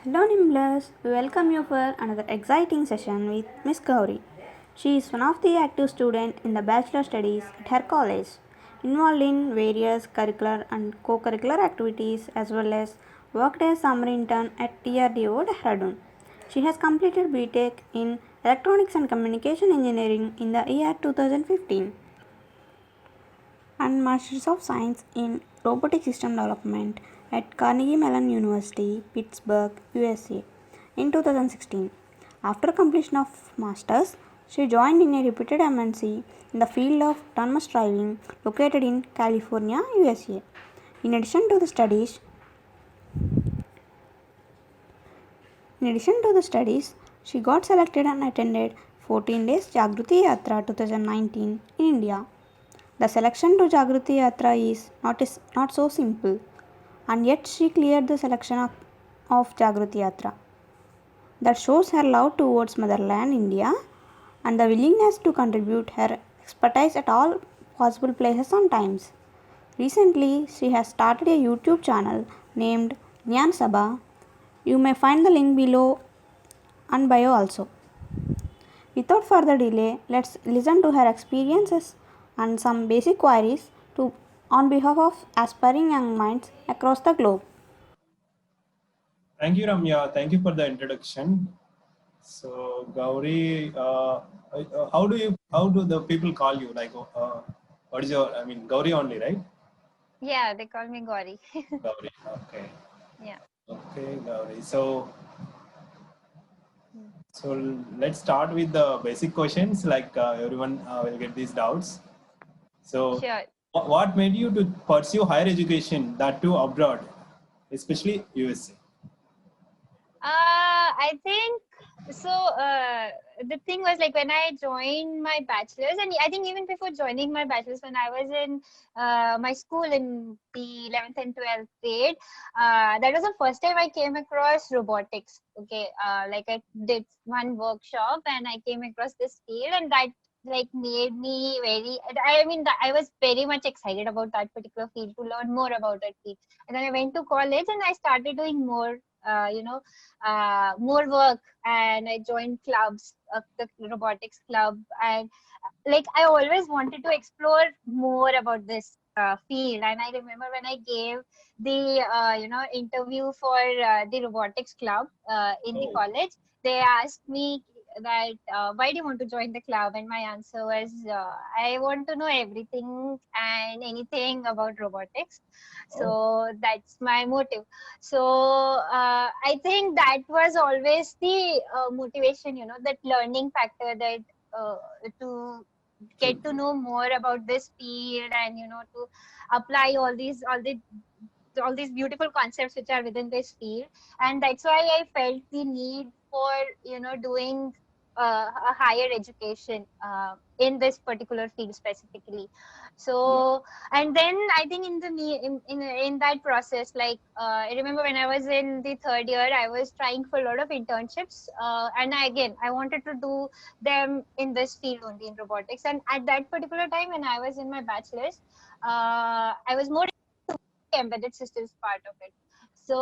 Hello Nimblers, we welcome you for another exciting session with Miss Gauri. She is one of the active students in the bachelor studies at her college, involved in various curricular and co-curricular activities as well as worked as summer intern at TRDO Dehradun. She has completed BTech in Electronics and Communication Engineering in the year 2015 and Masters of Science in Robotic System Development at Carnegie Mellon University, Pittsburgh, USA in 2016. After completion of Masters, she joined in a reputed MNC in the field of autonomous driving located in California, USA. In addition to the studies, she got selected and attended 14 days Jagruti Yatra 2019 in India. The selection to Jagruti Yatra is not so simple, and yet she cleared the selection of Jagruti Yatra. That shows her love towards motherland India and the willingness to contribute her expertise at all possible places and times. Recently, she has started a YouTube channel named Nyan Sabha. You may find the link below and bio also. Without further delay, let's listen to her experiences and some basic queries on behalf of aspiring young minds across the globe. Thank you, Ramya. Thank you for the introduction. So, Gauri, how do the people call you? What is your, Gauri only, right? Yeah, they call me Gauri. Gauri, okay. Yeah. Okay, Gauri. So let's start with the basic questions. Everyone will get these doubts. So, Sure. what made you to pursue higher education, that too abroad, especially USA? I think so. The thing was like when I joined my bachelor's, and I think even before joining my bachelor's, when I was in my school in the 11th and 12th grade, that was the first time I came across robotics. Okay, like I did one workshop and I came across this field, and that like made me very. I was very much excited about that particular field to learn more about that field. And then I went to college and I started doing more. More work, and I joined clubs, the robotics club, and like I always wanted to explore more about this field. And I remember when I gave the interview for the robotics club in the Oh, college, they asked me that why do you want to join the club, and my answer was I want to know everything and anything about robotics, oh, so that's my motive. So I think that was always the motivation, that learning factor, that uh, to true. get to know more about this field, and to apply all these beautiful concepts which are within this field. And that's why I felt the need for doing a higher education in this particular field specifically. Yeah. So, and then I think in the in that process, like I remember when I was in the third year, I was trying for a lot of internships, and I wanted to do them in this field only, in robotics. And at that particular time when I was in my bachelor's, I was more embedded systems part of it. So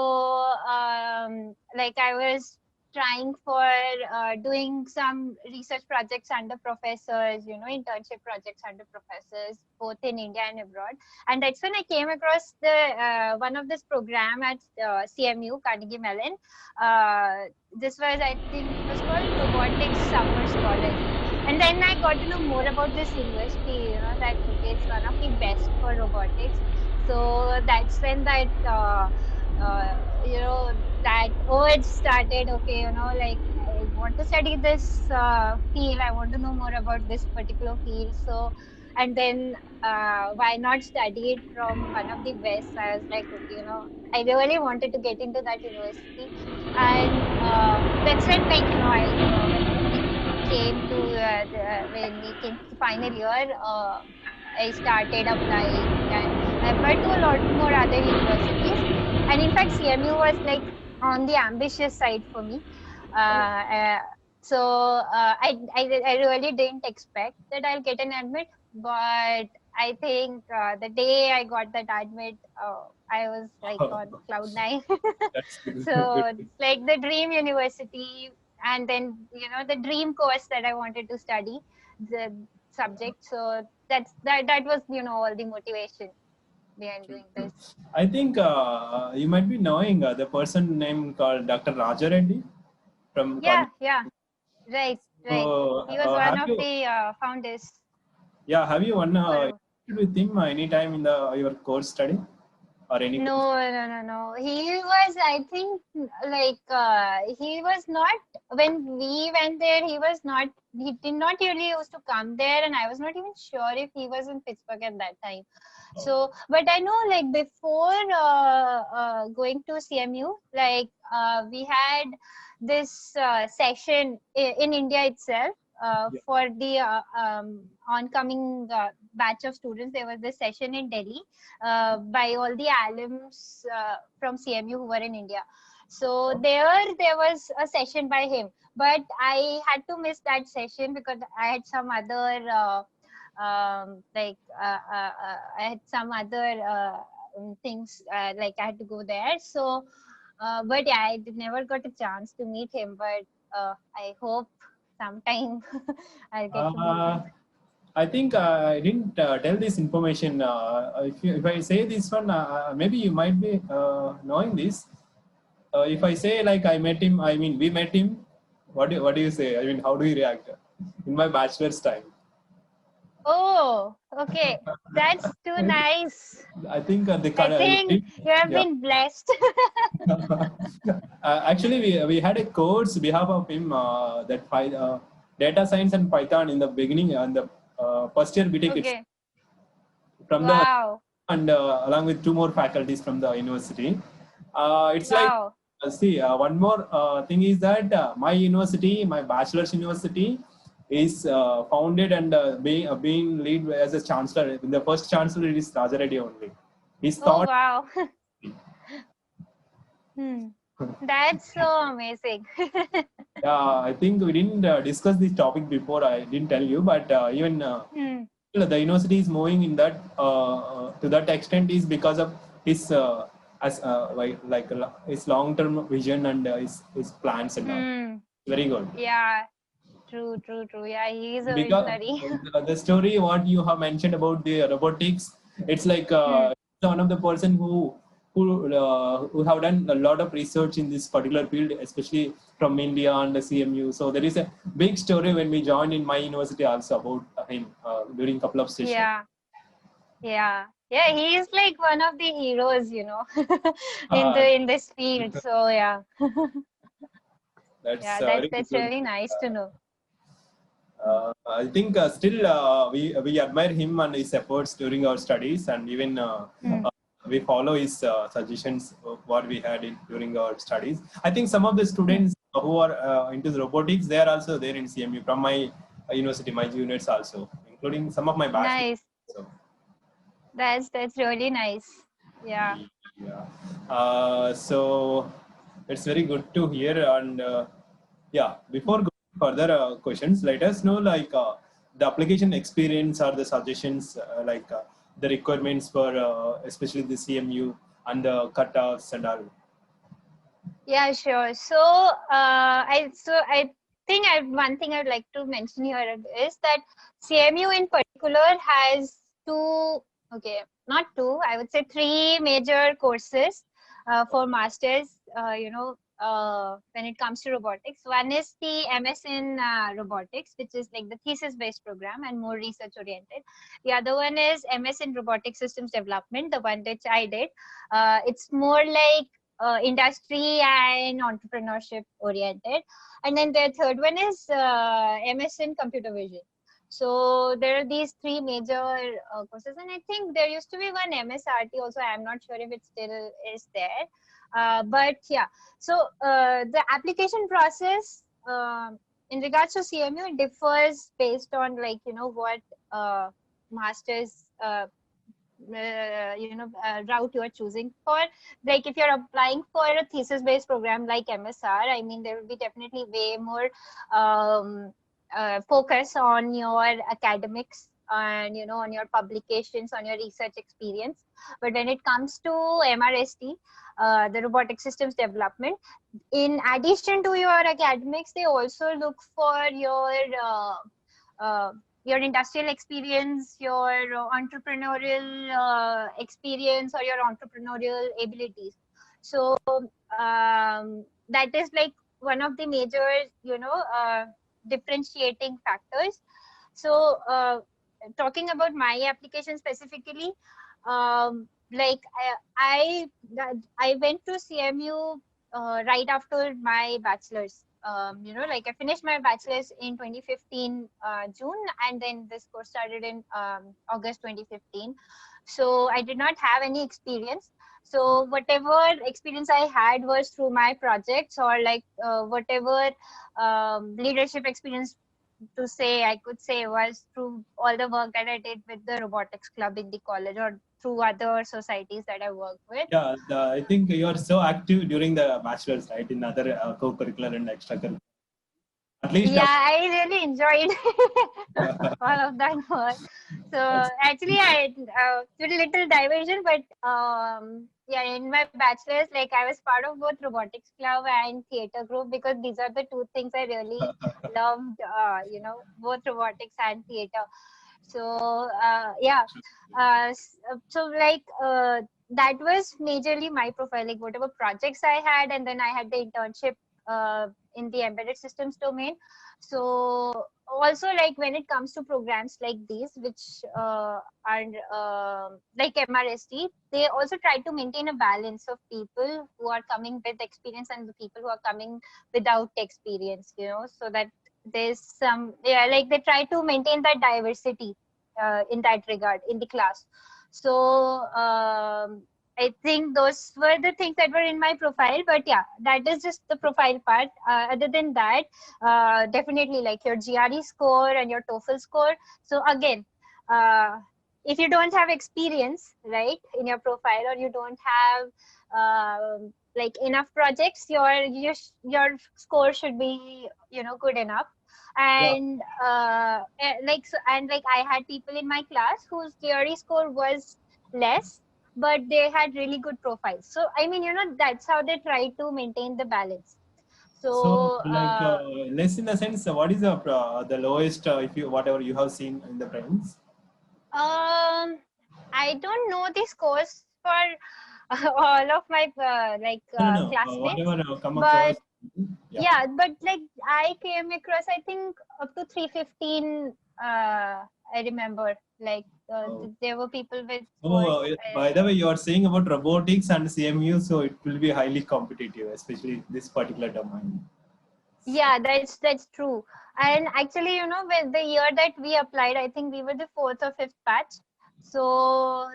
like I was trying for doing some research projects under professors, internship projects under professors, both in India and abroad. And that's when I came across the one of this program at CMU, Carnegie Mellon. This was, I think it was called Robotics Summer Scholarship. And then I got to know more about this university, that okay, it's one of the best for robotics. So that's when that uh, that urge started. Okay, like I want to study this field, I want to know more about this particular field. So, and then why not study it from one of the best? I was like, okay, I really wanted to get into that university. And that's when, like, when we came to the final year, I started applying, and I applied to a lot more other universities. And in fact, CMU was like on the ambitious side for me. Oh, Uh, uh, so I really didn't expect that I'll get an admit, but I think the day I got that admit, I was like on cloud nine. That's good. So Good. it's like the dream university, and then the dream course that I wanted to study, the subject. So that was all the motivation behind doing this. I think you might be knowing the person named called Dr. Raja Reddy from Yeah, college. yeah, right, right. So, He was one have of you, the founders. yeah, have you one For with him any time in the your course study or any course? No, no, no, no. He was, I think, like he was not when we went there. He was not. He did not really used to come there, and I was not even sure if he was in Pittsburgh at that time. So, but I know, like before going to CMU, like we had this session in India itself Yeah. for the oncoming batch of students. There was this session in Delhi by all the alums from CMU who were in India. So there was a session by him, but I had to miss that session because I had some other I had some other things like I had to go there. So, but yeah, I never got a chance to meet him. But I hope sometime I'll get to meet him. I think I didn't tell this information. If I say this one, maybe you might be knowing this. If I say like I met him, I mean we met him. What do you say? I mean, how do you react? In my bachelor's time, Oh, okay. That's too nice. I think the I think you have yeah. been blessed. Actually, we had a course behalf of him data science and Python in the beginning and the first year BTech Okay. from the Wow. and along with two more faculties from the university. It's like Wow. see one more thing is that my university, my bachelor's university, is founded and being lead as a chancellor. The first chancellor is Raja Reddy only. He's Oh, thought. wow. That's so amazing. Yeah, I think we didn't discuss this topic before. I didn't tell you, but even Hmm. the university is moving in that to that extent is because of his as his long-term vision and his plans and all. Hmm. Very good. Yeah. True, true, true. Yeah, he is a Because visionary. the story what you have mentioned about the robotics, it's like Hmm. one of the person who have done a lot of research in this particular field, especially from India and the CMU. So there is a big story when we joined in my university also about him during couple of sessions. Yeah. Yeah. Yeah, he is like one of the heroes, in this field. So yeah. That's Yeah, very that's good. really nice to know. I think still we admire him and his efforts during our studies, and even Hmm. we follow his suggestions of what we had during our studies. I think some of the Hmm. students who are into the robotics, they are also there in CMU from my university, my juniors also, including some of my bachelors. Nice. So, That's really nice. Yeah. yeah. So it's very good to hear. And yeah, before Hmm. going further questions, let us know like the application experience or the suggestions, the requirements for especially the CMU and the cutoffs and all. Yeah, sure. So, I think one thing I'd like to mention here is that CMU in particular has two, okay, not two, I would say three major courses for masters. When it comes to robotics, one is the MS in robotics, which is like the thesis-based program and more research-oriented. The other one is MS in robotic systems development, the one which I did. It's more like industry and entrepreneurship oriented, and then the third one is MS in computer vision. So there are these three major courses, and I think there used to be one MSRT also. I'm not sure if it still is there, but yeah. So the application process in regards to CMU, it differs based on what masters route you are choosing for. Like if you're applying for a thesis based program like MSR, I mean there will be definitely way more focus on your academics and on your publications, on your research experience. But when it comes to MRST, the robotic systems development, in addition to your academics, they also look for your industrial experience, your entrepreneurial experience, or your entrepreneurial abilities. So that is like one of the major differentiating factors. So talking about my application specifically, like I went to CMU right after my bachelor's. Like I finished my bachelor's in 2015 June, and then this course started in August 2015. So I did not have any experience. So whatever experience I had was through my projects, or like whatever leadership experience I could say was through all the work that I did with the robotics club in the college, or through other societies that I worked with. Yeah, I think you are so active during the bachelor's, right? In other co-curricular and extracurricular. At least. Yeah, I really enjoyed all of that work. So actually, I did a little diversion, but yeah, in my bachelor's, like I was part of both robotics club and theater group, because these are the two things I really loved. Both robotics and theater. So yeah, so like that was majorly my profile, like whatever projects I had, and then I had the internship in the embedded systems domain. So also, like when it comes to programs like these, which are like MRST, they also try to maintain a balance of people who are coming with experience and the people who are coming without experience, so that there's some, like they try to maintain that diversity in that regard in the class. So I think those were the things that were in my profile, but yeah, that is just the profile part. Other than that, definitely like your GRE score and your TOEFL score. So again, if you don't have experience, right, in your profile, or you don't have like enough projects, your score should be good enough. And like I had people in my class whose GRE score was less, but they had really good profiles. So I mean, that's how they try to maintain the balance. So, So like, less in the sense, what is the lowest, if you whatever you have seen in the friends? I don't know the scores for all of my No. classmates, Whatever come across. but yeah, but like I came across, I think up to 315. I remember, like there were people with scores. By the way, you are saying about robotics and CMU, so it will be highly competitive, especially this particular domain. Yeah, that's true. And actually, with the year that we applied, I think we were the 4th or 5th batch. So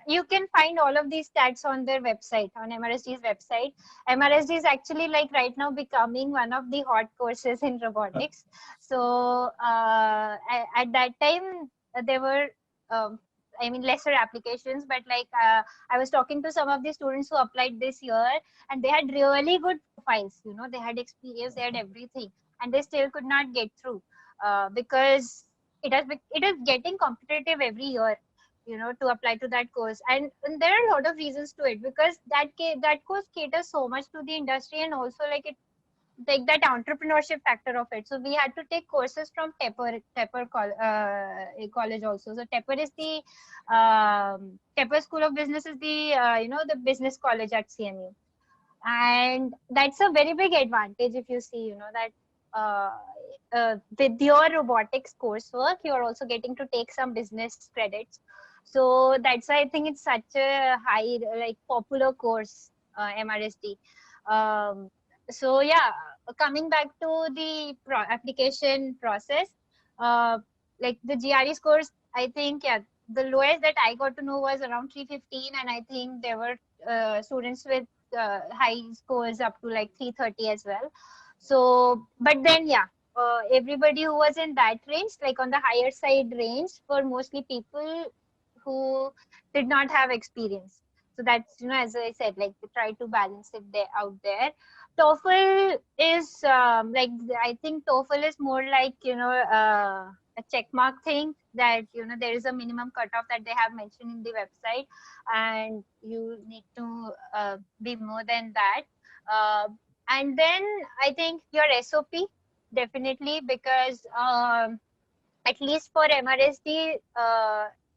you can find all of these stats on their website, on MRSD's website. MRSD is actually like right now becoming one of the hot courses in robotics. So at that time, there were lesser applications, but like I was talking to some of the students who applied this year, and they had really good profiles. They had experience, they had everything, and they still could not get through because it is getting competitive every year, to apply to that course. And there are a lot of reasons to it, because that course caters so much to the industry, and also like it take that entrepreneurship factor of it. So we had to take courses from Tepper college also. So Tepper is the Tepper School of Business is the the business college at CMU, and that's a very big advantage if you see that with your robotics coursework, you're also getting to take some business credits. So that's why I think it's such a high, like popular course, MRSD. So yeah, coming back to the application process, like the GRE scores, I think the lowest that I got to know was around 315, and I think there were students with high scores up to like 330 as well. So, but then everybody who was in that range, like on the higher side range, were mostly people who did not have experience. So that's, as I said, like they try to balance it out there. TOEFL is like, I think TOEFL is more like, a check mark thing that there is a minimum cutoff that they have mentioned in the website, and you need to be more than that. Uh, and then I think your SOP, definitely, because at least for MRSD,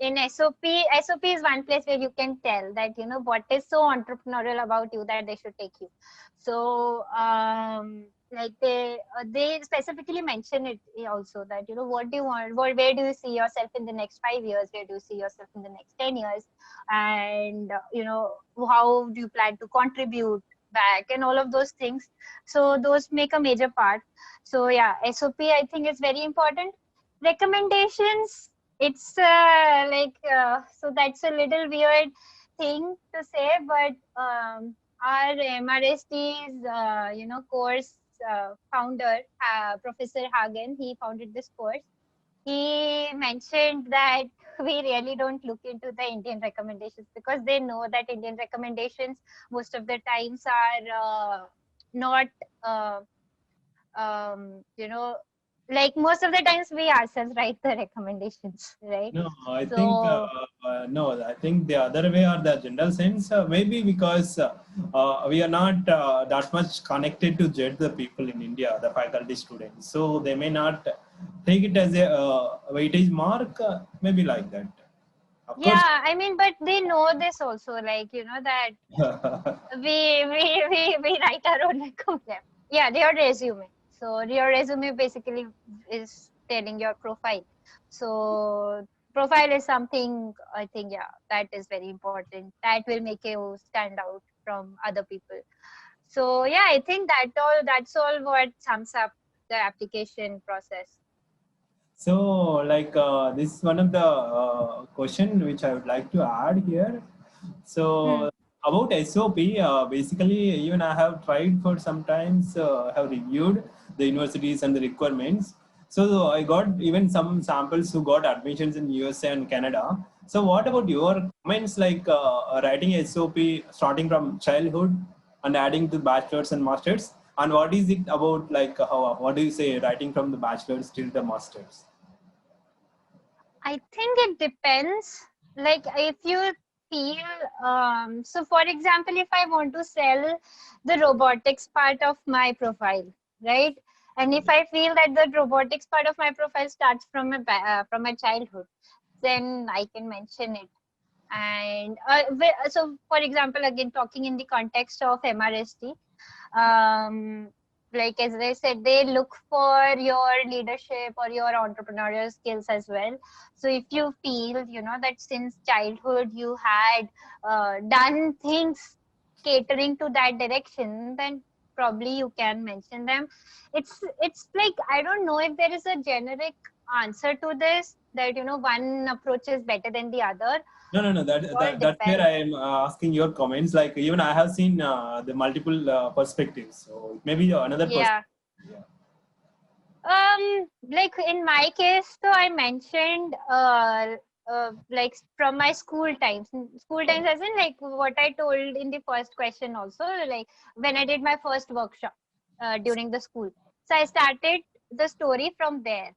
in SOP is one place where you can tell that what is so entrepreneurial about you that they should take you. So like they specifically mention it also, that what do you want, where do you see yourself in the next 5 years, where do you see yourself in the next 10 years, and how do you plan to contribute back, and all of those things. So those make a major part. So yeah, SOP I think is very important. Recommendations, it's so that's a little weird thing to say, but our MRSD's course founder, Professor Hagen, he founded this course. He mentioned that we really don't look into the Indian recommendations, because they know that Indian recommendations most of the times are not like most of the times we ourselves write the recommendations, right? No, I think So no. I think the other way, or the general sense, maybe because we are not that much connected to judge the people in India, the faculty students. So they may not take it as a weightage mark. Maybe like that. Of course. yeah, I mean, but they know this also, like that we write our own recommendation. Yeah, your resume. So your resume basically is telling your profile. So profile is something, I think, yeah, that is very important. That will make you stand out from other people. So yeah, I think that's all what sums up the application process. So, like this is one of the question which I would like to add here. Hmm. So about SOP, basically even I have tried for sometimes, have reviewed the universities and the requirements. So I got even some samples who got admissions in USA and Canada. So what about your comments, like writing SOP starting from childhood and adding to bachelor's and master's? And what is it about, like what do you say, writing from the bachelor's till the master's? I think it depends. Like if you feel, so for example, if I want to sell the robotics part of my profile, right? And if I feel that the robotics part of my profile starts from my childhood, then I can mention it. And so, for example, again talking in the context of MRST, um, like as I said, they look for your leadership or your entrepreneurial skills as well. So if you feel that since childhood you had done things catering to that direction, then probably you can mention them. It's like, I don't know if there is a generic answer to this, that one approach is better than the other. No, no, no. It all That's where I depends. am asking your comments. Like even I have seen the multiple perspectives. So maybe another Yeah. perspective. Yeah. Like in my case, so I mentioned like from my school times, as in like what I told in the first question also, like when I did my first workshop during the school. So I started the story from there,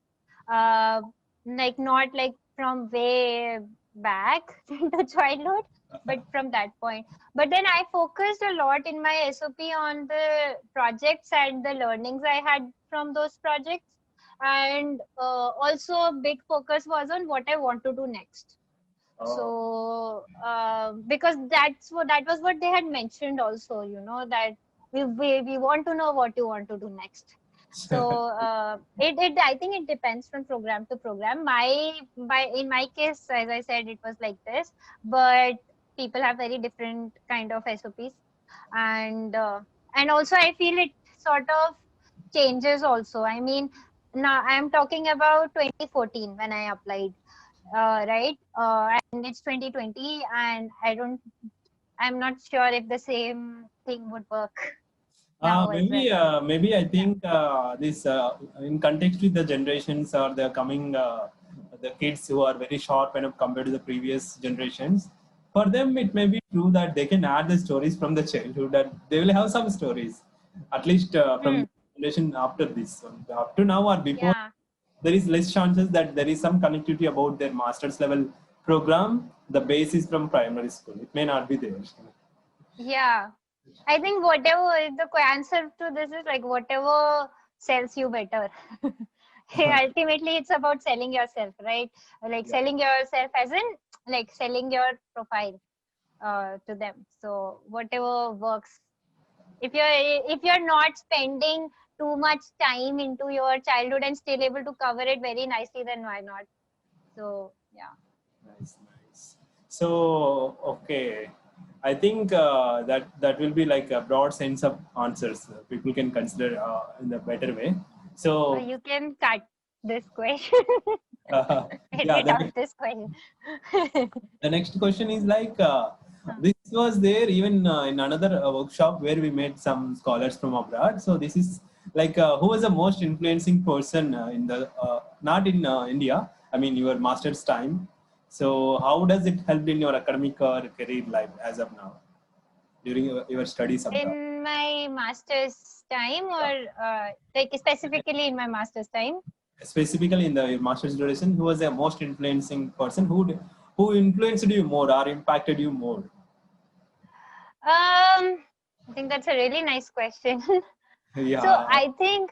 uh, like not like from way back into childhood, but from that point. But then I focused a lot in my SOP on the projects and the learnings I had from those projects, and also a big focus was on what I want to do next. Oh. So because that was what they had mentioned also, that we want to know what you want to do next. So it I think it depends from program to program. In my case, as I said, it was like this, but people have very different kind of SOPs, and also I feel it sort of changes also. I mean, now I'm talking about 2014 when I applied, right? And it's 2020, and I'm not sure if the same thing would work now as well. Maybe I Yeah. think this in context with the generations or the coming the kids who are very sharp when compared to the previous generations. For them, it may be true that they can add the stories from the childhood, that they will have some stories, at least from Hmm. the generation after this. So up to now or before, Yeah. there is less chances that there is some connectivity about their master's level program. The base is from primary school. It may not be there. Yeah, I think whatever the answer to this is like whatever sells you better. Ultimately, it's about selling yourself, right? Like Yeah. selling yourself as in like selling your profile to them. So whatever works. If you're not spending too much time into your childhood and still able to cover it very nicely, then why not? So yeah. Nice, nice. So, okay. I think that will be like a broad sense of answers people can consider in a better way. So, You can cut this question. yeah, Edit out this question. the next question is like this was there even in another workshop where we met some scholars from abroad. So this is like who was the most influencing person in the not in India. I mean your master's time. So how does it help in your academic or career life as of now during your studies abroad? In my master's time, or like specifically in my master's time. Specifically in the master's duration, who was the most influencing person? Who influenced you more or impacted you more? I think that's a really nice question. So Yeah. I think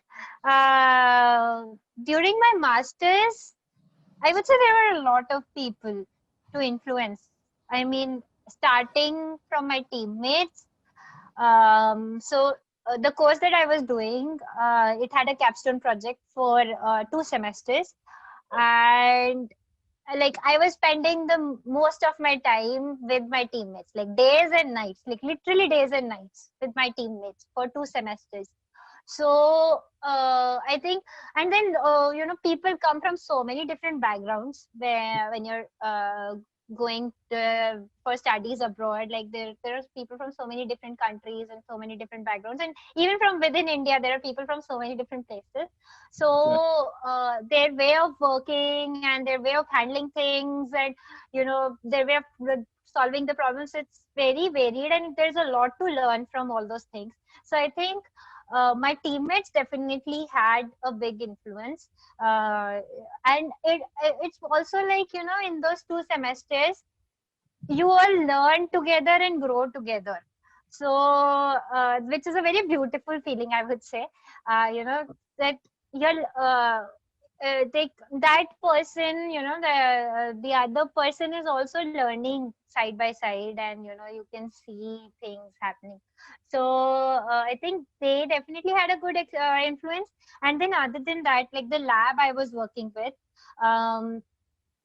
during my master's, I would say there were a lot of people to influence. I mean, starting from my teammates. So the course that I was doing, it had a capstone project for 2 semesters, and like I was spending the most of my time with my teammates, like days and nights, like literally days and nights with my teammates for 2 semesters. So I think, and then people come from so many different backgrounds where when you're going for studies abroad, like there are people from so many different countries and so many different backgrounds, and even from within India there are people from so many different places. So their way of working and their way of handling things, and their way of solving the problems, it's very varied, and there's a lot to learn from all those things. So I think my teammates definitely had a big influence, and it's also like in those 2 semesters you all learn together and grow together. So which is a very beautiful feeling, I would say. That you're that person, the other person is also learning side by side, and you can see things happening. So I think they definitely had a good influence. And then other than that, like the lab I was working with, um,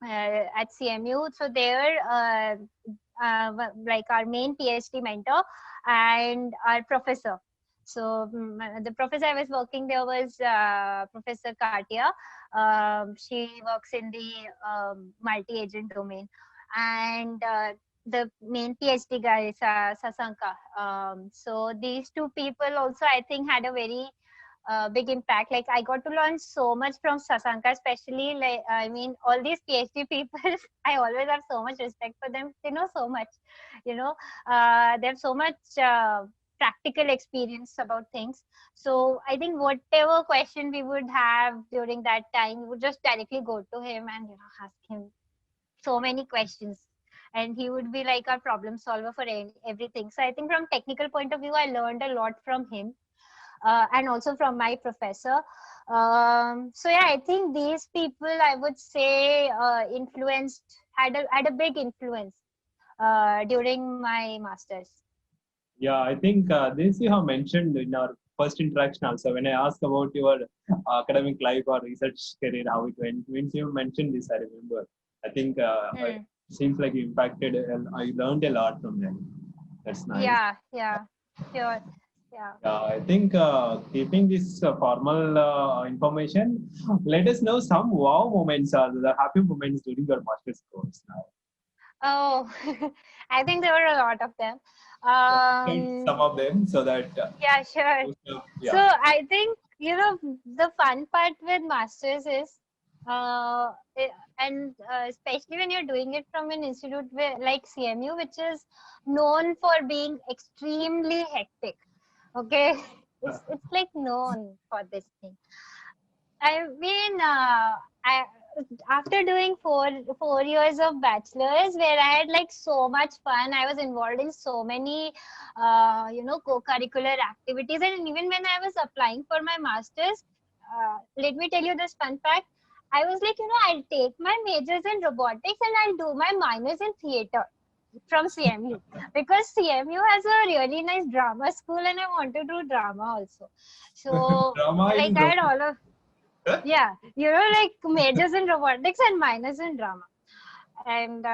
at CMU. So there, like our main PhD mentor and our professor. So the professor I was working there was Professor Katia. She works in the multi-agent domain, and the main PhD guy is Sasanka. So these two people also, I think, had a very big impact. Like I got to learn so much from Sasanka, especially like I mean all these PhD people. I always have so much respect for them. They know so much, they have so much practical experience about things. So I think whatever question we would have during that time, we would just directly go to him and ask him so many questions, and he would be like our problem solver for everything. So I think from technical point of view, I learned a lot from him, and also from my professor. So yeah, I think these people, I would say, had a big influence during my masters. Yeah, I think this you have mentioned in our first interaction also. When I asked about your academic life or research career, how it went, means you mentioned this, I remember. I think it seems like you impacted, and I learned a lot from them. That's nice. Yeah, sure. Yeah. I think keeping this formal information, let us know some wow moments or the happy moments during your master's course now. Oh, I think there were a lot of them. Some of them so that Yeah, sure. So yeah. I think, the fun part with masters is, uh, eh, and especially when you're doing it from an institute like CMU, which is known for being extremely hectic. Okay, it's like known for this thing. I mean, after doing four years of bachelor's, where I had like so much fun, I was involved in so many, co-curricular activities, and even when I was applying for my master's, let me tell you this fun fact. I was like, I'll take my majors in robotics and I'll do my minors in theater from CMU, because CMU has a really nice drama school, and I want to do drama also. So, Drama like, in I had robot. all of, yeah, like majors in robotics and minors in drama. And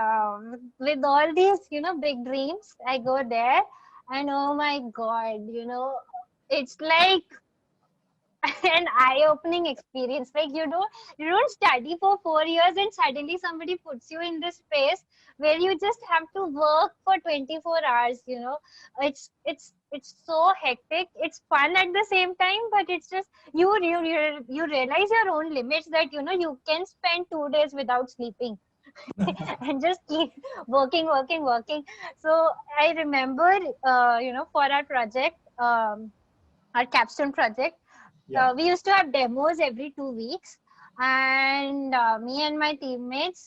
with all these, big dreams, I go there, and oh my God, it's like an eye-opening experience. Like, you don't study for 4 years and suddenly somebody puts you in this space where you just have to work for 24 hours. It's so hectic. It's fun at the same time, but it's just you realize your own limits, that you can spend 2 days without sleeping and just keep working. So I remember, for our project, our capstone project, Yeah. we used to have demos every 2 weeks, and me and my teammates,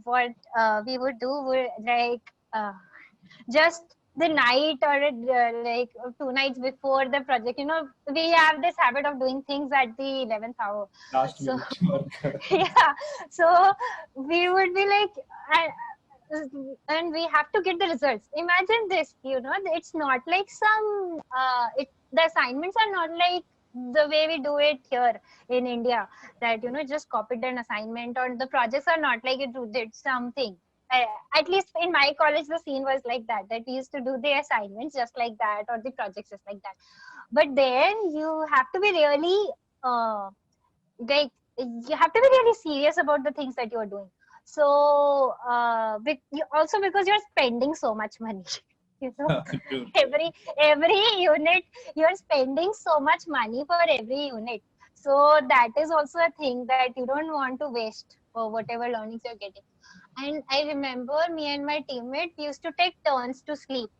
what we would do would, like, just the night, or like 2 nights before the project, we have this habit of doing things at the 11th hour. Last So minute work. yeah, so we would be like, and we have to get the results. Imagine this, it's not like the assignments are not like the way we do it here in India, that just copied an assignment, or the projects are not like you did something. uh, at least in my college, the scene was like that we used to do the assignments just like that, or the projects just like that. But then you have to be really, like, you have to be really serious about the things that you're doing. So also because you're spending so much money, you know True. every unit, you're spending so much money for every unit. So that is also a thing that you don't want to waste for whatever learnings you're getting. And I remember me and my teammate, we used to take turns to sleep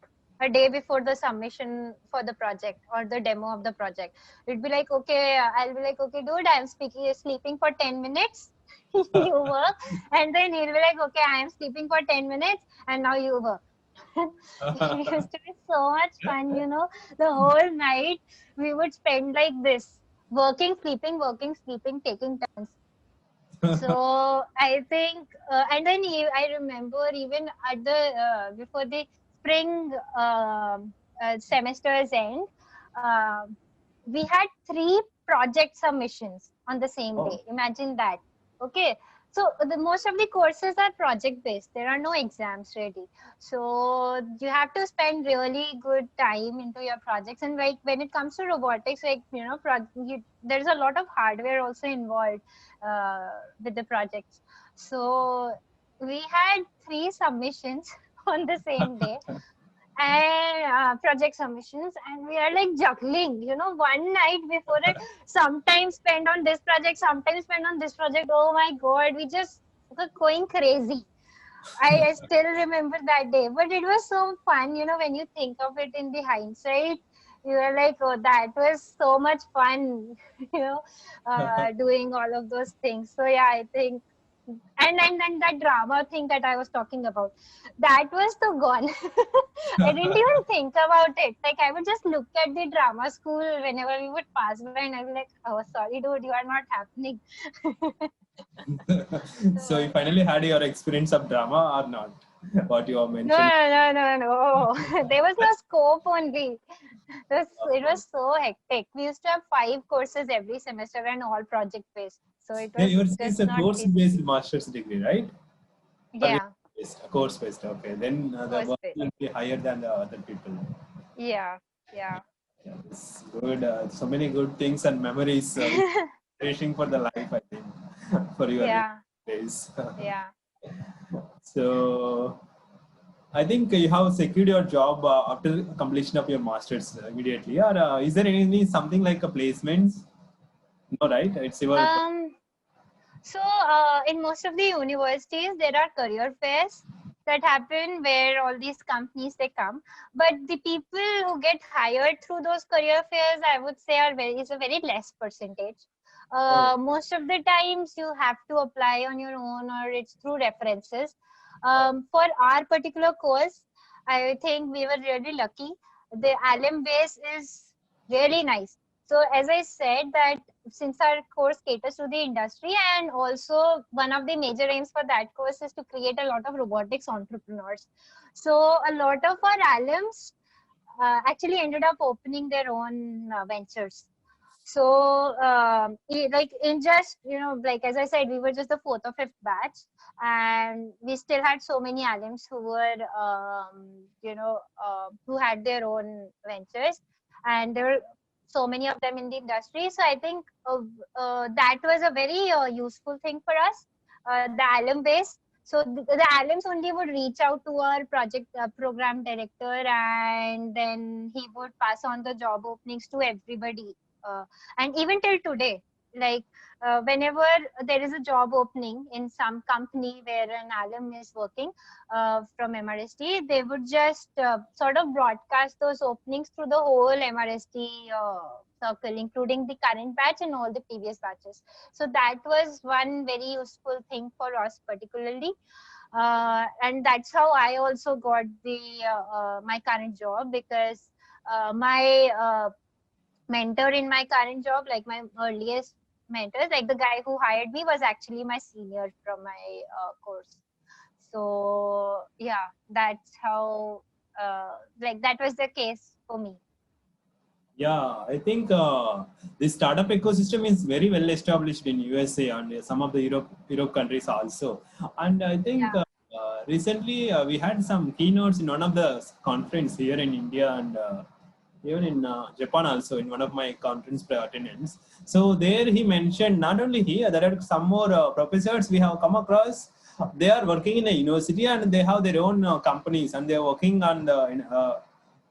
a day before the submission for the project or the demo of the project. It'd be like, okay, I'll be like, okay, dude, I'm sleeping for 10 minutes. You work. And then he'll be like, okay, I am sleeping for 10 minutes, and now you work. It used to be so much fun, the whole night we would spend like this, working, sleeping, taking turns. So I think, and then I remember, even at the before the spring semester's end, uh, we had 3 project submissions on the same day. Oh, Imagine that. Okay. So the most of the courses are project based. There are no exams really. So you have to spend really good time into your projects. And like when it comes to robotics, like there's a lot of hardware also involved uh, with the projects. So we had 3 submissions on the same day, and project submissions, and we are like juggling, one night before it, sometimes spend on this project, sometimes spend on this project. Oh my God, we just were going crazy. I still remember that day, but it was so fun, when you think of it in the hindsight. You are like, oh, that was so much fun, you know, doing all of those things. So yeah, I think, and that drama thing that I was talking about, that was so gone. I didn't even think about it. Like, I would just look at the drama school whenever we would pass by, and I'd be like, oh, sorry, dude, you are not happening. so you So, finally had your experience of drama or not? What you have no, mentioned. no, no, no, no. There was no scope only. It was so hectic. We used to have 5 courses every semester and all project based. So it Yeah, was yours is just a not course-based feasible. master's degree, right? Or Yeah, based, course-based. Okay, then the course work based. will be higher than the other people. Yeah, yeah. Yeah, it's good. So many good things and memories which wishing for the life, I think, for your Yeah, days. yeah. So I think you have secured your job after completion of your masters immediately. Or is there any something like a placements? No, right? It's your. Um, so in most of the universities, there are career fairs that happen where all these companies they come. But the people who get hired through those career fairs, I would say, is a very less percentage. Oh. Most of the times you have to apply on your own or it's through references. For our particular course, I think we were really lucky. The alum base is really nice. So as I said that since our course caters to the industry, and also one of the major aims for that course is to create a lot of robotics entrepreneurs. So a lot of our alums actually ended up opening their own ventures. So like in just, like as I said, we were just the fourth or fifth batch, and we still had so many alums who were who had their own ventures, and there were so many of them in the industry. So I think that was a very useful thing for us, the alum base. So the alums only would reach out to our project program director, and then he would pass on the job openings to everybody. And even till today, like whenever there is a job opening in some company where an alum is working from MRST, they would just sort of broadcast those openings through the whole MRST circle, including the current batch and all the previous batches. So that was one very useful thing for us particularly. And that's how I also got the my current job, because my mentor in my current job, like my earliest mentors, like the guy who hired me was actually my senior from my course. So yeah, that's how like that was the case for me. Yeah, I think the startup ecosystem is very well established in USA and some of the Europe countries also. And I think Yeah. recently we had some keynotes in one of the conference here in India and even in Japan also in one of my conference attendance. So there he mentioned not only here, there are some more professors we have come across. They are working in a university and they have their own companies and they are working on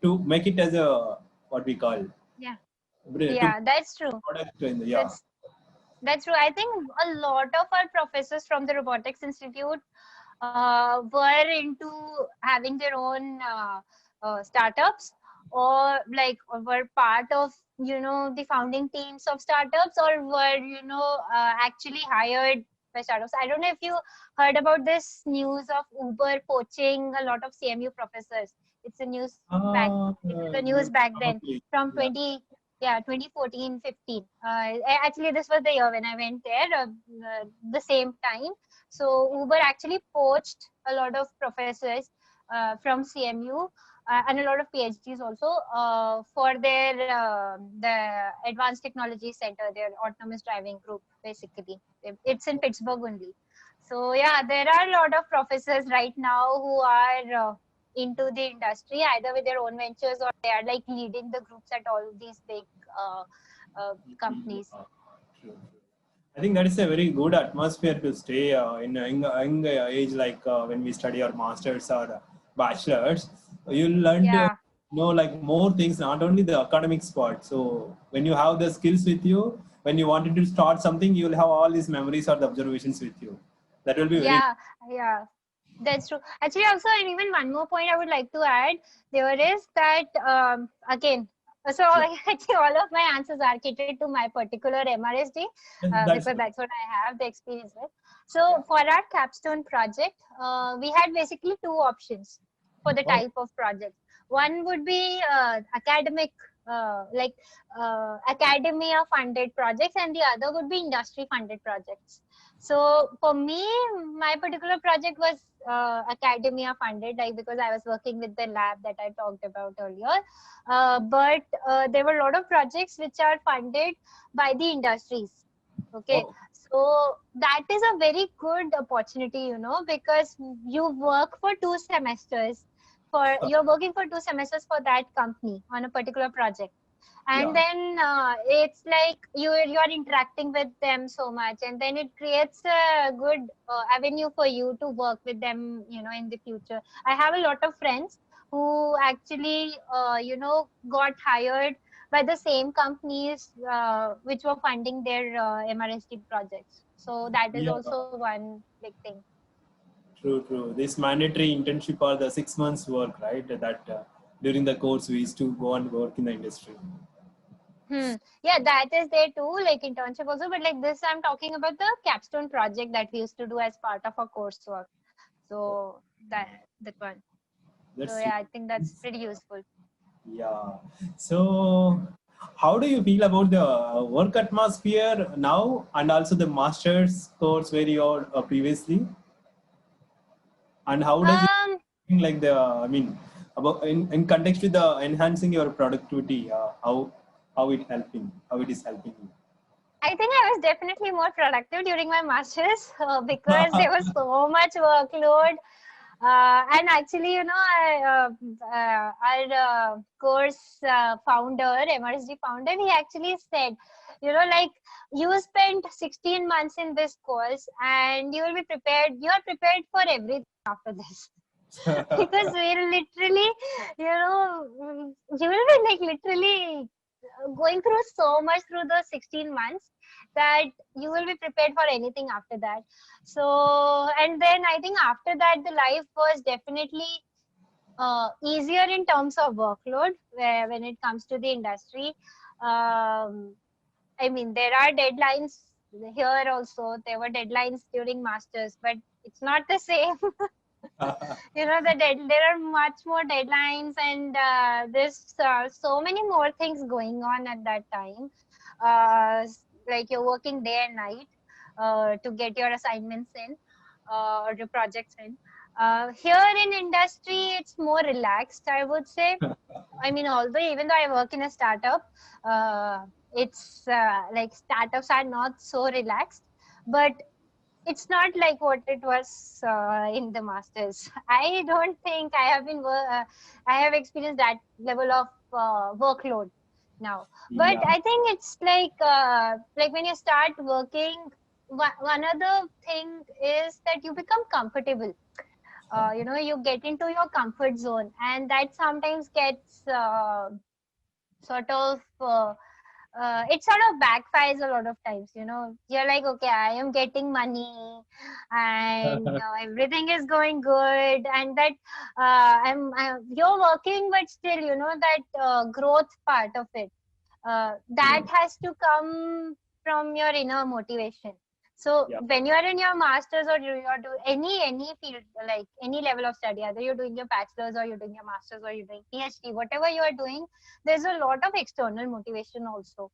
to make it as a what we call Yeah. to Yeah, that's true. product in the yeah. That's that's true. I think a lot of our professors from the Robotics Institute were into having their own startups, or like or were part of the founding teams of startups, or were actually hired by startups. I don't know if you heard about this news of Uber poaching a lot of CMU professors. It's a news back. It was a news back then Probably. from Yeah. 2014 15. Actually this was the year when I went there, the same time. So Uber actually poached a lot of professors from CMU and a lot of PhDs also for their the Advanced Technology Center, their autonomous driving group. Basically, it's in Pittsburgh only. So yeah, there are a lot of professors right now who are into the industry, either with their own ventures or they are like leading the groups at all these big companies. True. I think that is a very good atmosphere to stay in a young age, like when we study our masters or bachelors. You learn to Yeah. know like more things, not only the academic part. So when you have the skills with you, when you wanted to start something, you will have all these memories or the observations with you. That will be very Yeah, yeah, that's true. Actually, also, and even one more point I would like to add, there is that again. So yeah. actually, all of my answers are catered to my particular MRSD That's because good. that's what I have the experience with. Yeah. So for our capstone project, we had basically two options for the Oh, type of project. One would be academic, like academia funded projects, and the other would be industry funded projects. So for me, my particular project was academia funded, like because I was working with the lab that I talked about earlier. But there were a lot of projects which are funded by the industries. Okay, oh, so that is a very good opportunity, because you work for 2 semesters. You're working for 2 semesters for that company on a particular project, and yeah. then it's like you're interacting with them so much, and then it creates a good avenue for you to work with them in the future. I have a lot of friends who actually got hired by the same companies which were funding their MRSD projects. So that is Yeah. also one big thing. True, true. This mandatory internship or the 6 months work, right? That during the course we used to go and work in the industry. Yeah, that is there too, like internship also. But like this, I'm talking about the capstone project that we used to do as part of our coursework. So that one. So That's yeah, I think that's pretty useful. yeah. So, how do you feel about the work atmosphere now, and also the master's course where you're previously, and how does it Um, like the I mean about in context with the enhancing your productivity? How it is helping you? I think I was definitely more productive during my masters because there was so much workload. And actually, our course founder, MRSD founder, he actually said, like you spent 16 months in this course and you will be prepared. You are prepared for everything after this. Because we're literally, you will be like literally going through so much through the 16 months that you will be prepared for anything after that. So, and then I think after that, the life was definitely easier in terms of workload where when it comes to the industry. I mean, there are deadlines here also. There were deadlines during masters, but it's not the same. There are much more deadlines, and there's so many more things going on at that time. Like you're working day and night to get your assignments in or your projects in. Here in industry, it's more relaxed, I would say. I mean, although even though I work in a startup, it's like startups are not so relaxed, but it's not like what it was in the masters. I don't think I have experienced that level of workload now. But Yeah. I think it's like when you start working, one other thing is that you become comfortable. You get into your comfort zone, and that sometimes gets sort of it sort of backfires a lot of times. You're like, okay, I am getting money and everything is going good, and that you're working, but still that growth part of it that has to come from your inner motivation. So Yeah. when you are in your masters or you're doing any field, like any level of study, either you're doing your bachelor's or you're doing your masters or you're doing PhD, whatever you are doing, there's a lot of external motivation also,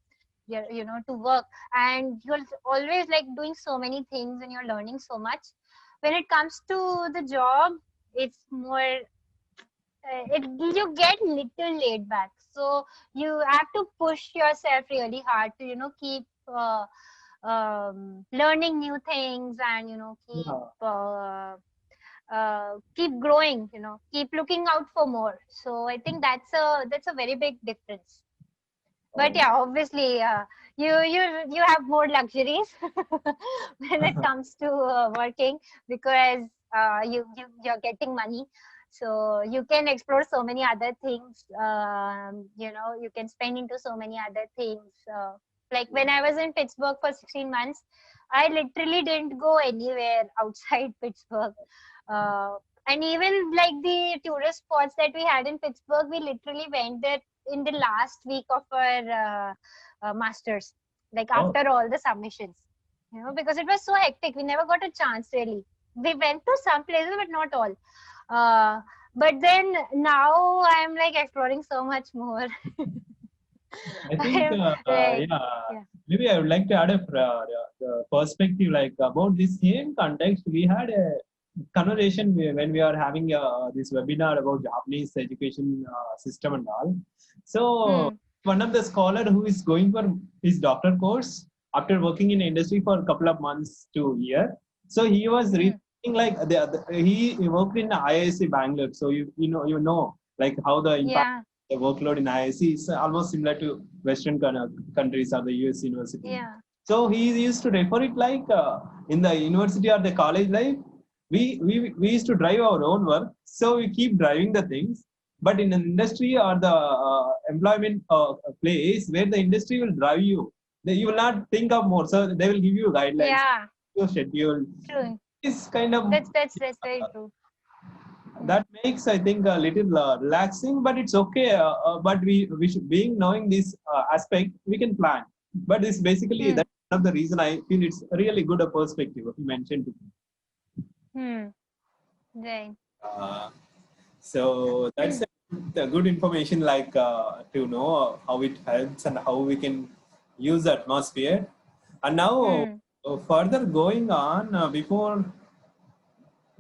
to work, and you're always like doing so many things and you're learning so much. When it comes to the job, it's more you get little laid back, so you have to push yourself really hard to keep learning new things, and Yeah. keep growing, keep looking out for more. So I think that's a very big difference. But Oh. yeah, obviously, you have more luxuries when it comes to working, because you're getting money, so you can explore so many other things. You can spend into so many other things. Like when I was in Pittsburgh for 16 months, I literally didn't go anywhere outside Pittsburgh. Uh, and even like the tourist spots that we had in Pittsburgh, we literally went there in the last week of our masters, like Oh. after all the submissions, because it was so hectic. We never got a chance really. We went to some places, but not all. Uh, but then now I'm like exploring so much more. I think, I'm like, yeah, yeah. maybe I would like to add the perspective like about this same context. We had a conversation when we are having this webinar about Japanese education system and all. So, Hmm. one of the scholar who is going for his doctor course after working in industry for a couple of months to a year. So, he was Hmm. reading like he worked in IISc Bangalore. So, you know like how the impact Yeah. the workload in IISc is almost similar to Western countries or the US university. Yeah. So he used to refer it like in the university or the college life, we used to drive our own work. So we keep driving the things. But in an industry or the employment place where the industry will drive you, you will not think of more. So they will give you guidelines, Yeah. your schedule. True. It's kind of That's very true. that makes, I think, a little relaxing, but it's okay. But we should, being knowing this aspect, we can plan. But this basically, Hmm. that's one of the reason I feel it's really good a perspective what you mentioned to me. Hmm. Right. Uh, so that's the good information, like to know how it helps and how we can use the atmosphere. And now, Hmm. further going on, before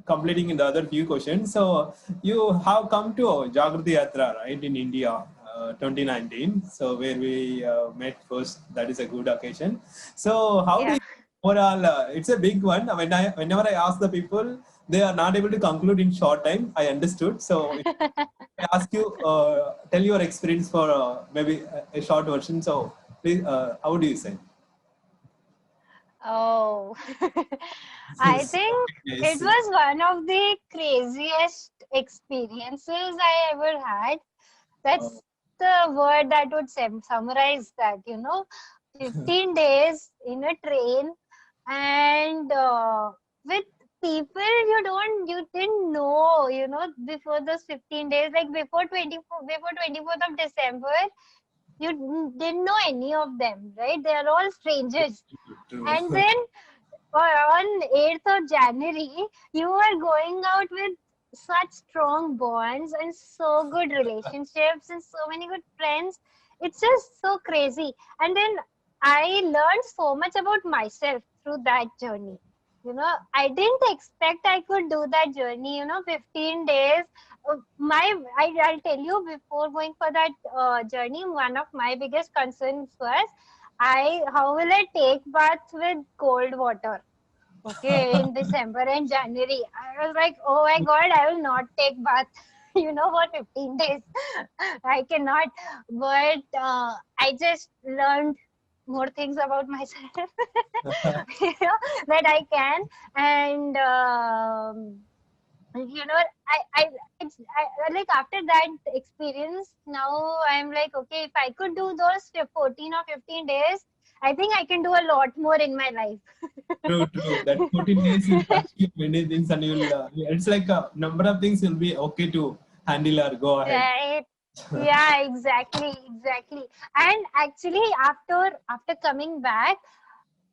completing the other few questions. So you have come to Jagrati Yatra, right, in India, 2019. So where we met first, that is a good occasion. So how do Yeah. you overall? It's a big one. Whenever I ask the people, they are not able to conclude in short time. I understood. So if I ask you, tell your experience for maybe a short version. So please, how do you say? Oh, I Yes. think it Yes. was one of the craziest experiences I ever had. Oh, That's the word that would summarize that, 15 days in a train and with people you didn't know, before those 15 days, like before 24th of December, you didn't know any of them, right? They are all strangers. true. And then on 8th of January, you are going out with such strong bonds and so good relationships and so many good friends. It's just so crazy. And then I learned so much about myself through that journey. I didn't expect I could do that journey, 15 days. I'll tell you, before going for that journey, one of my biggest concerns was how will I take baths with cold water? Okay, in December and January. I was like, oh my God, I will not take bath, for 15 days. I cannot. But I just learned more things about myself, that I can. And, I, like after that experience, now I'm like, okay, if I could do those 14 or 15 days, I think I can do a lot more in my life. True, true. That 14 days will achieve many things, and you'll. It's like a number of things will be okay to handle or go ahead. Right. Yeah, exactly, exactly. And actually, after coming back,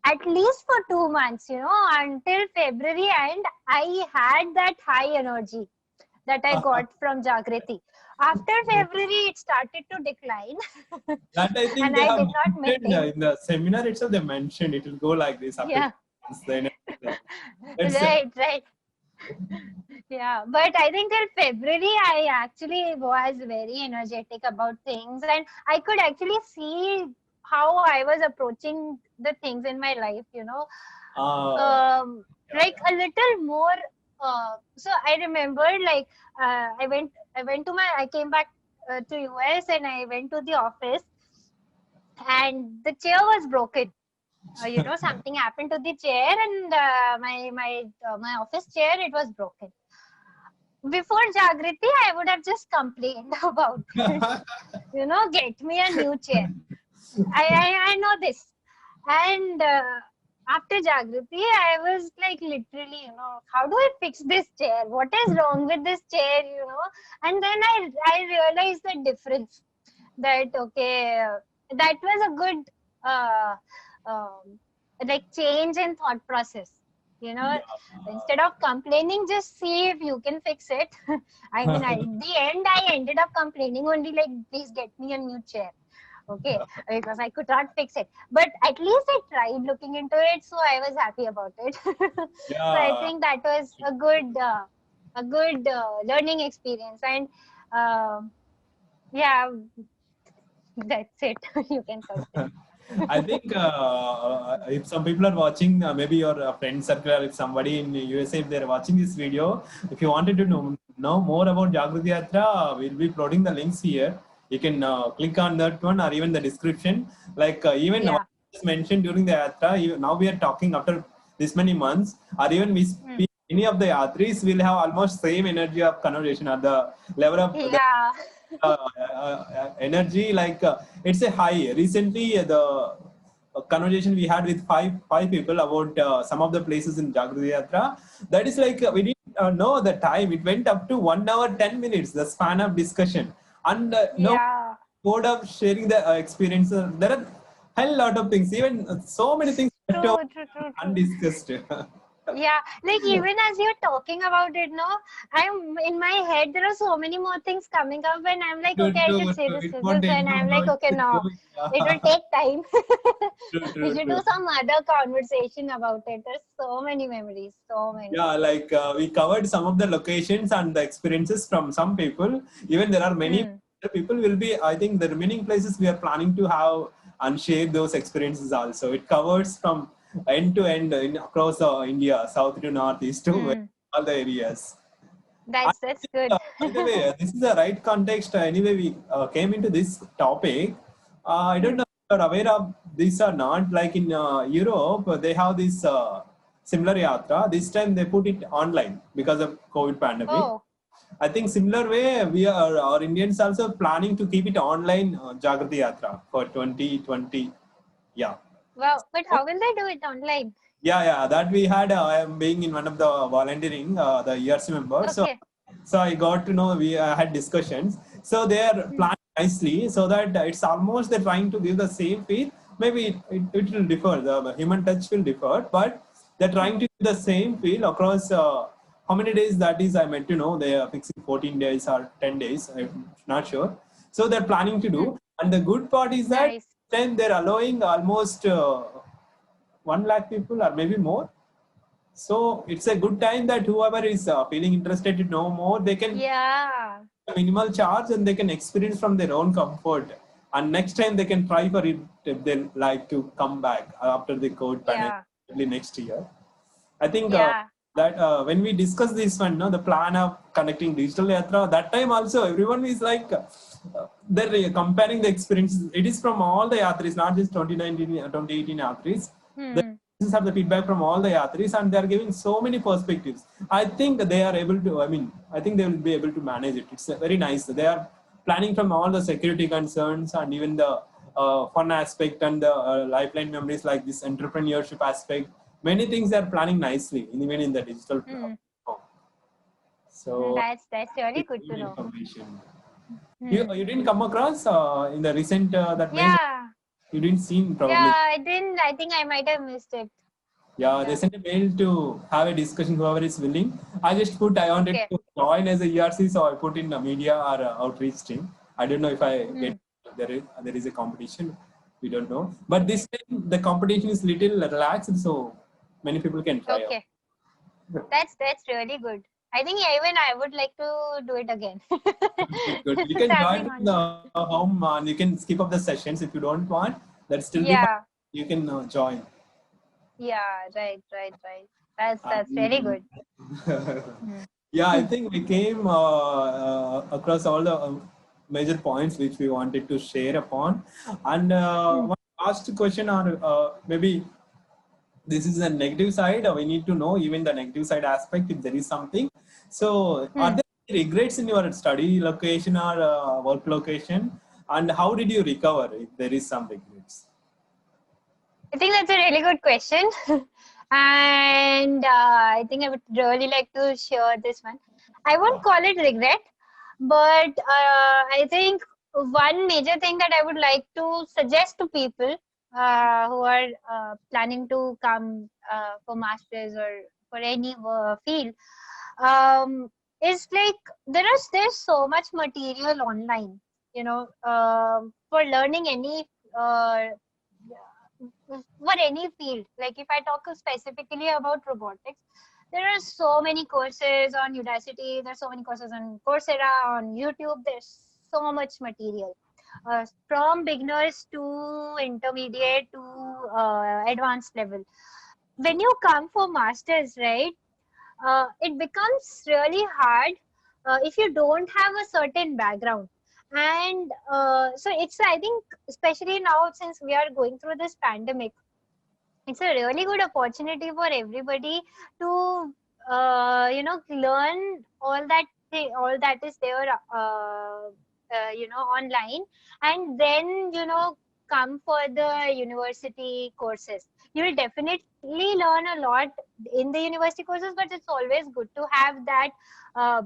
at least for 2 months, until February, and I had that high energy that I got from Jagriti. After February, it started to decline, That I think and they I have did not mentioned maintain. in the seminar itself. They mentioned it will go like this after 2 Yeah, months. Then let's right, right. Yeah, but I think till February, I actually was very energetic about things, and I could actually see how I was approaching the things in my life, uh, um, yeah, like yeah. a little more. So I remember, like, I came back to US, and I went to the office, and the chair was broken. Something happened to the chair, and my office chair, it was broken. Before Jagriti, I would have just complained about it. Get me a new chair. I know this. And after Jagriti, I was like, literally, how do I fix this chair? What is wrong with this chair? And then I realized the difference, that, okay, that was a good, uh, um, like, change in thought process. You know, Instead of complaining, just see if you can fix it. I mean, at the end, I ended up complaining only, like, please get me a new chair. Okay, because I could not fix it. But at least I tried looking into it, so I was happy about it. So I Yeah. think that was a good learning experience. And yeah, that's it. You can continue. I think if some people are watching, maybe your friend circle, or if somebody in USA, if they're watching this video, if you wanted to know more about Jagriti Yatra, we'll be uploading the links here. You can click on that one, or even the description. Like even what Yeah. is mentioned during the Yatra, now we are talking after this many months, or even we Hmm. speak, any of the Yatris will have almost same energy of conversation at the level of the Yeah. energy, like it's a high. Recently the conversation we had with five people about some of the places in Jagriti Yatra, that is like we didn't know the time. It went up to 1 hour 10 minutes. The span of discussion, and no Yeah. mode of sharing the experience. There are hell lot of things. Even so many things left over True, true, true, true. undiscussed. Yeah, like even as you're talking about it, no, I'm in my head. There are so many more things coming up, and I'm like, True, okay, I true, should say true. this, It this, won't this, end and I'm tomorrow. like, okay, It's no, going. it will take time. True, We true, should true. do some other conversation about it. There's so many memories, so many. Yeah, like we covered some of the locations and the experiences from some people. Even there are many Hmm. other people will be, I think the remaining places we are planning to have and share those experiences also. It covers from end to end across India, south to north, east to west, Hmm. all the areas. I That's think, good. by the way, this is the right context. Anyway, we came into this topic. I don't Hmm. know if you're aware of this or not. Like in Europe, they have this similar yatra. This time they put it online because of COVID pandemic. Oh, I think similar way we are our Indians also planning to keep it online Jagrati Yatra for 2020. Yeah. wow. But how will they do it online? Yeah, that we had. I am being in one of the volunteering, the ERC members. Okay. So I got to know we had discussions. So they are Hmm. planning nicely so that it's almost they're trying to give the same feel. Maybe it will differ. The human touch will differ, but they're trying to give the same feel across. How many days that is? I meant to know. They are fixing 14 days or 10 days. I'm not sure. So they're planning to Hmm. do. And the good part is that Nice. then they're allowing almost 1 lakh people or maybe more. So it's a good time that whoever is feeling interested to know more, they can Yeah. minimal charge and they can experience from their own comfort. And next time they can try for it if they like to come back after the COVID pandemic, Yeah. probably next year. I think Yeah. that when we discuss this one, no, the plan of conducting digital yatra, that time also everyone is like they're comparing the experiences. It is from all the yatris, not just 2019, 2018 yatris. The Hmm. have the feedback from all the yatris, and they are giving so many perspectives. I think they are able to. I mean, I think they will be able to manage it. It's very nice. They are planning from all the security concerns and even the fun aspect and the lifeline memories like this entrepreneurship aspect. Many things they are planning nicely, even in the digital Hmm. platform. So That's really it's good to good know. information. You Hmm. you didn't come across in the recent that mail. Yeah. You didn't seen Yeah, probably. I didn't. I think I might have missed it. Yeah, they Yeah. sent a mail to have a discussion. Whoever is willing. I just put I wanted Okay. to join as a ERC, so I put in a media or outreach team. I don't know if I Hmm. get there is a competition. We don't know, but Okay. this time the competition is little relaxed, so many people can try out. Okay. That's really good. I think even I would like to do it again. Good, good. You It's can join happening from online. the home and you can skip up the sessions if you don't want. That still be fine. Yeah. You can join. Yeah. Right. Right. Right. That's really And good. Hmm. yeah, I think we came across all the major points which we wanted to share upon. And Hmm. one last question, or maybe this is a negative side. We need to know even the negative side aspect if there is something. So, are Hmm. there any regrets in your study location or work location? And how did you recover if there is some regrets? I think that's a really good question. And I think I would really like to share this one. I won't call it regret, but I think one major thing that I would like to suggest to people who are planning to come for masters or for any field is like there's so much material online, for learning any uh, for any field. Like if I talk specifically about robotics, there are so many courses on Udacity, there's so many courses on Coursera, on YouTube, there's so much material. From beginners to intermediate to advanced level. When you come for masters, right, it becomes really hard if you don't have a certain background. And so it's, I think, especially now since we are going through this pandemic, it's a really good opportunity for everybody to learn all that is there online, and then come for the university courses. You will definitely learn a lot in the university courses, but it's always good to have that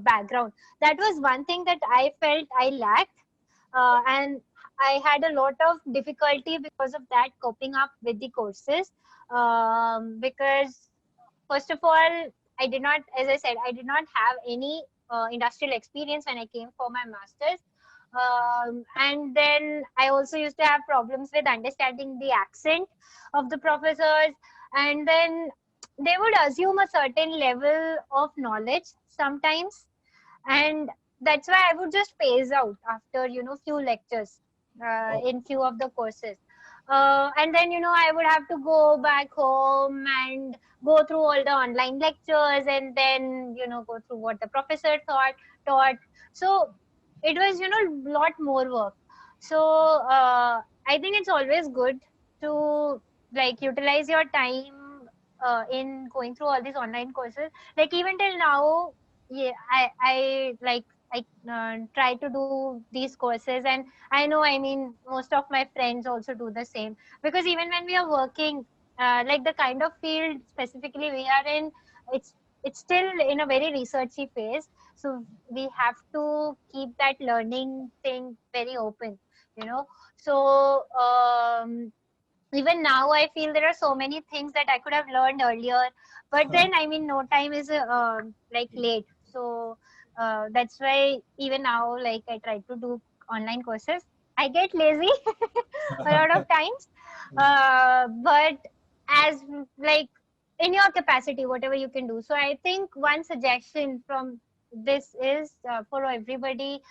background. That was one thing that I felt I lacked, and I had a lot of difficulty because of that, coping up with the courses, because first of all, I did not, as I said, I did not have any industrial experience when I came for my master's. And then I also used to have problems with understanding the accent of the professors. And then they would assume a certain level of knowledge sometimes. And that's why I would just phase out after, few lectures in few of the courses. And then, I would have to go back home and go through all the online lectures and then, go through what the professor taught. So it was, lot more work. So I think it's always good to like utilize your time in going through all these online courses. Like even till now, yeah, I try to do these courses, and I know, I mean, most of my friends also do the same, because even when we are working, like the kind of field specifically we are in, it's it's still in a very researchy phase. So we have to keep that learning thing very open, you know. So even now I feel there are so many things that I could have learned earlier, but then I mean, no time is like late. So that's why even now, like, I try to do online courses. I get lazy a lot of times, but as like in your capacity, whatever you can do. So I think one suggestion from this is for everybody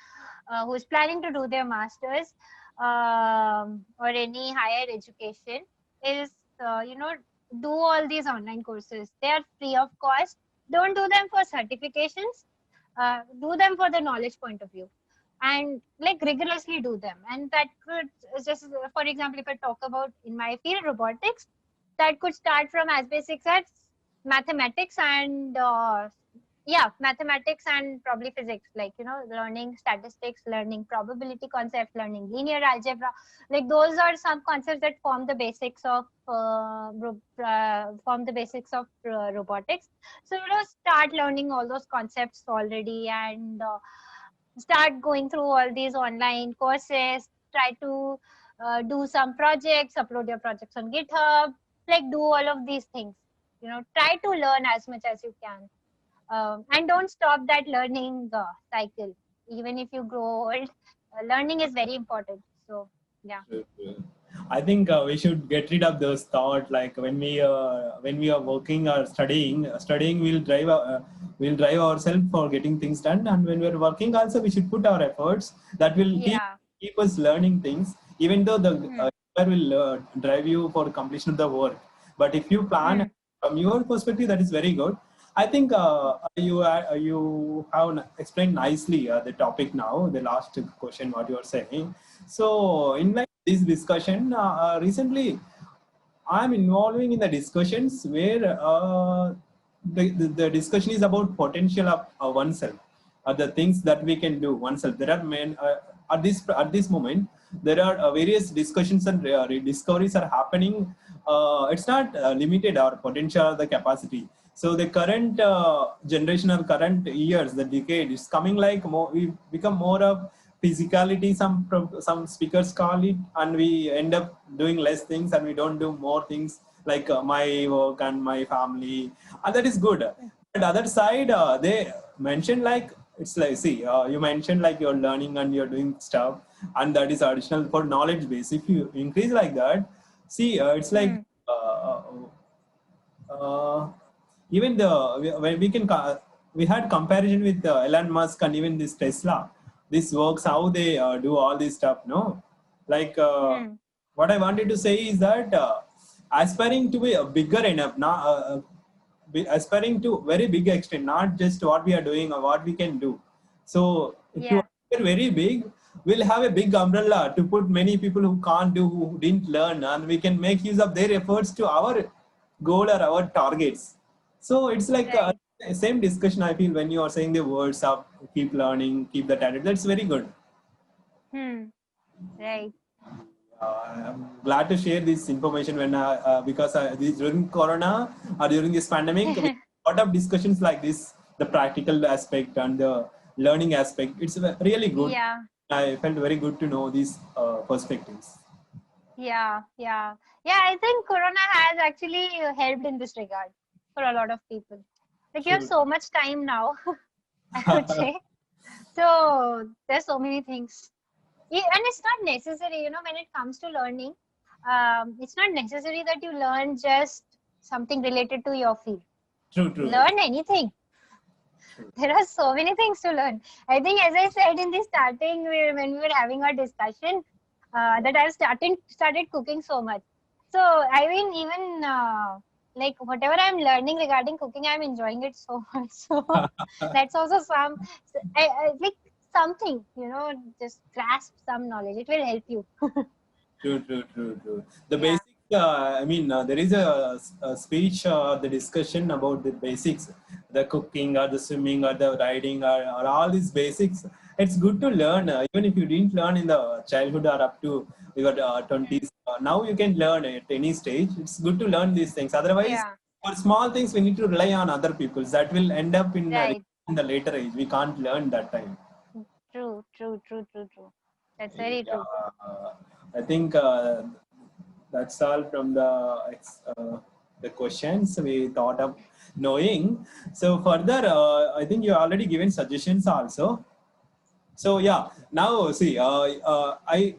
who's planning to do their masters or any higher education is, do all these online courses. They are free of cost. Don't do them for certifications. Do them for the knowledge point of view, and like rigorously do them. And that could just, for example, if I talk about in my field, robotics, that could start from as basic as mathematics and mathematics and probably physics, like, learning statistics, learning probability concepts, learning linear algebra. Like those are some concepts that form the basics of robotics. So start learning all those concepts already, and start going through all these online courses. Try to do some projects, upload your projects on GitHub, like do all of these things. Try to learn as much as you can, and don't stop that learning cycle. Even if you grow old, learning is very important. So yeah. I think we should get rid of those thought, like when we are working or studying will drive ourselves for getting things done, and when we're working also we should put our efforts that will keep us learning things, even though the will drive you for completion of the work. But if you plan from your perspective, that is very good. I think you have explained nicely the topic now, the last question, what you are saying. So in like this discussion, recently I'm involving in the discussions where the discussion is about potential of oneself, the things that we can do oneself. There are at this moment there are various discussions and discoveries are happening. It's not limited our potential, the capacity. So the current generation or current years, the decade is coming like more. We become more of physicality. Some speakers call it, and we end up doing less things, and we don't do more things like my work and my family, and that is good. But other side, they mentioned like it's like, see, you mentioned like you're learning and you're doing stuff, and that is additional for knowledge base. If you increase like that, see, it's like. Even when we had comparison with Elon Musk and even this Tesla, this works how they do all this stuff, no? Like what I wanted to say is that aspiring to be a bigger enough, now aspiring to very big extent, not just what we are doing or what we can do. So if you are very big, we'll have a big umbrella to put many people who can't do, who didn't learn, and we can make use of their efforts to our goal or our targets. So it's like same discussion I feel when you are saying the words of keep learning, keep that attitude. That's very good. Right. I'm glad to share this information when because during Corona or during this pandemic, we a lot of discussions like this, the practical aspect and the learning aspect. It's really good. Yeah. I felt very good to know these perspectives. Yeah, yeah, yeah. I think Corona has actually helped in this regard for a lot of people. Like you have True. so much time now, I would say. So there's so many things. And it's not necessary, when it comes to learning, it's not necessary that you learn just something related to your field. True, true. Learn anything. There are so many things to learn. I think, as I said in the starting, when we were having our discussion, that I've started cooking so much. So I mean, even like whatever I'm learning regarding cooking, I'm enjoying it so much. So that's also like something, just grasp some knowledge. It will help you. True, true, true, true. The Yeah. basic, there is a speech, the discussion about the basics, the cooking or the swimming or the riding or all these basics. It's good to learn, even if you didn't learn in the childhood or up to your 20s. Now you can learn at any stage. It's good to learn these things. Otherwise, Yeah. for small things, we need to rely on other people. That will end up Right. in the later age. We can't learn that time. True. That's very Yeah, true. I think that's all from the questions we thought of knowing. So further, I think you already given suggestions also. So yeah, now see, I'm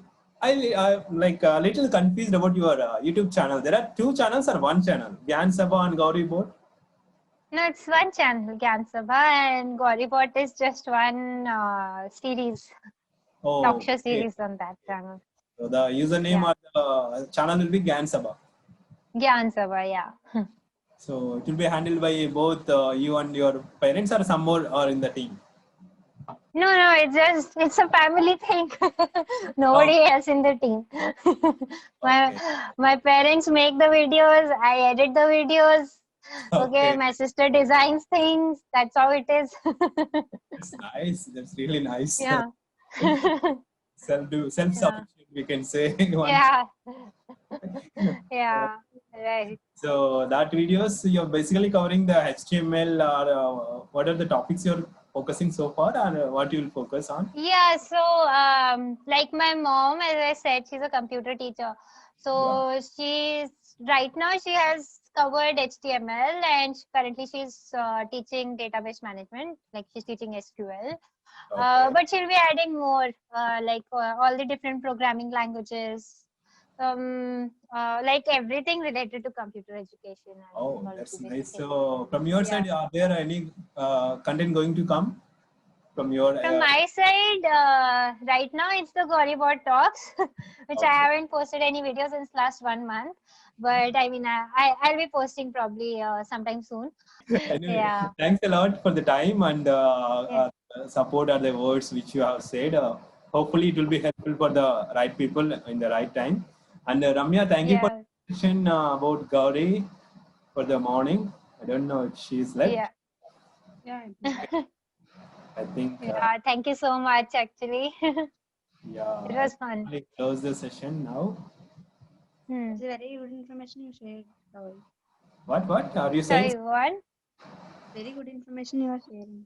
like a little confused about your YouTube channel. There are two channels or one channel, Gyan Sabha and Gauri Board. No, it's one channel, Gyan Sabha, and Gauribot is just one series, Oh, talk show okay. series on that channel. So the username Yeah. of the channel will be Gyan Sabha. Gyan Sabha, yeah. So it will be handled by both you and your parents, or some more are in the team. No, it's a family thing. Nobody else in the team. my Okay. my parents make the videos, I edit the videos. Okay, Okay, my sister designs things. That's how it is. that's nice. That's really nice. Yeah. Self Yeah. sufficient, we can say. One. Yeah. Yeah. Right. So that videos you're basically covering the HTML, or what are the topics you're focusing so far, and what you'll focus on? Yeah, so like my mom, as I said, she's a computer teacher. Yeah. So right now she has covered HTML, and currently she's teaching database management, like she's teaching SQL. Okay. But she'll be adding more, like all the different programming languages, like everything related to computer education and Oh, technology, that's nice. basically. So from your Yeah. side, are there any content going to come from your? From my side, right now it's the Gauribot Talks, which I Okay. haven't posted any videos since last 1 month. But I mean, I'll be posting probably sometime soon. Anyway, Yeah. thanks a lot for the time and Yeah. support are the words which you have said. Hopefully, it will be helpful for the right people in the right time. And Ramya, thank you for Yeah. the question about Gauri for the morning. I don't know if she's left. Yeah. Yeah, I think, Yeah. Thank you so much, actually. It yeah, was fun. I'll close the session now. it's a very good information you shared, Rahul. What are you saying? Sorry, what? Very good information you are sharing.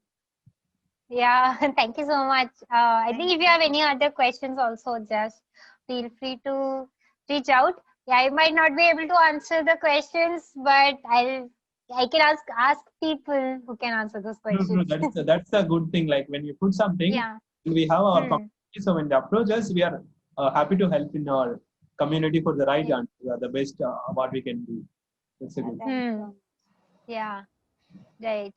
Yeah. Thank you so much. I think if you have any other questions, also just feel free to reach out. Yeah, I might not be able to answer the questions, but I can ask people who can answer those No, questions. that's a good thing. Like when you put something, Yeah. we have our Hmm. community. So when they approach us, we are happy to help in our community for the right Yeah. answer, the best what we can do. That's a good. Hmm. Yeah. Right.